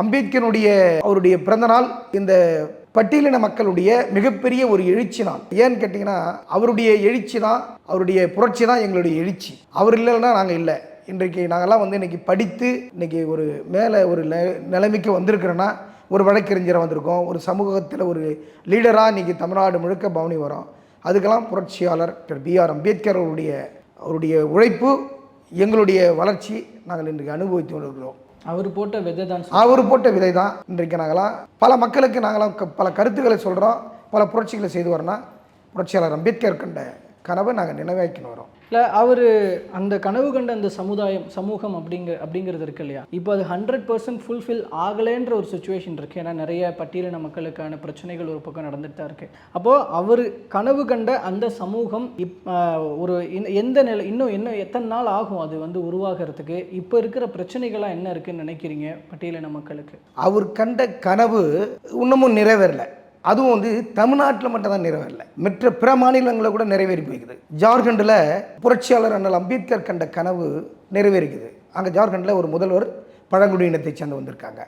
அம்பேத்கருடைய அவருடைய பிறந்தநாள் இந்த பட்டியலின மக்களுடைய மிகப்பெரிய ஒரு எழுச்சி நாள். ஏன்னு கேட்டிங்கன்னா அவருடைய எழுச்சி தான், அவருடைய புரட்சி தான் எங்களுடைய எழுச்சி. அவர் இல்லைன்னா நாங்கள் இல்லை. இன்றைக்கு நாங்கள்லாம் இன்றைக்கி படித்து இன்றைக்கி ஒரு மேலே ஒரு நிலைமைக்கு வந்திருக்கிறோன்னா ஒரு வழக்கறிஞராக வந்திருக்கோம், ஒரு சமூகத்தில் ஒரு லீடராக இன்றைக்கி தமிழ்நாடு முழுக்க பவனி வரோம். அதுக்கெல்லாம் புரட்சியாளர் B.R. அம்பேத்கர் அவருடைய உழைப்பு, எங்களுடைய வளர்ச்சி நாங்கள் இன்றைக்கு அனுபவித்து வருகிறோம். அவர் போட்ட விதை தான், அவர் போட்ட விதை தான். இன்றைக்கு நாங்களாம் பல மக்களுக்கு நாங்களாம் பல கருத்துக்களை சொல்கிறோம், பல புரட்சிகளை செய்து வரோன்னா புரட்சியாளர் அம்பேத்கர் கண்ட கனவை நாங்கள் நினைவாக்கின்னு வரோம். இல்லை, அவர் அந்த கனவு கண்ட அந்த சமூகம் அப்படிங்கிறது இருக்கு இல்லையா, இப்போ அது 100% ஃபுல்ஃபில் ஆகலைன்ற ஒரு சுச்சுவேஷன் இருக்குது. ஏன்னா நிறைய பட்டியலின மக்களுக்கான பிரச்சனைகள் ஒரு பக்கம் நடந்துட்டு தான் இருக்குது. அப்போது அவர் கனவு கண்ட அந்த சமூகம் ஒரு எந்த நிலை, இன்னும் எத்தனை நாள் ஆகும் அது உருவாகிறதுக்கு? இப்போ இருக்கிற பிரச்சனைகள்லாம் என்ன இருக்குதுன்னு நினைக்கிறீங்க பட்டியலின மக்களுக்கு? அவர் கண்ட கனவு இன்னமும் நிறைவேறலை. அதுவும் தமிழ்நாட்டில் மட்டும் தான் நிறைவேறலை, மற்ற பிற மாநிலங்களில் கூட நிறைவேறி போய்க்குது. ஜார்க்கண்டில் புரட்சியாளர் அண்ணல் அம்பேத்கர் கண்ட கனவு நிறைவேறிக்குது. அங்கே ஜார்க்கண்டில் ஒரு முதல்வர் பழங்குடியினத்தை சேர்ந்து வந்திருக்காங்க.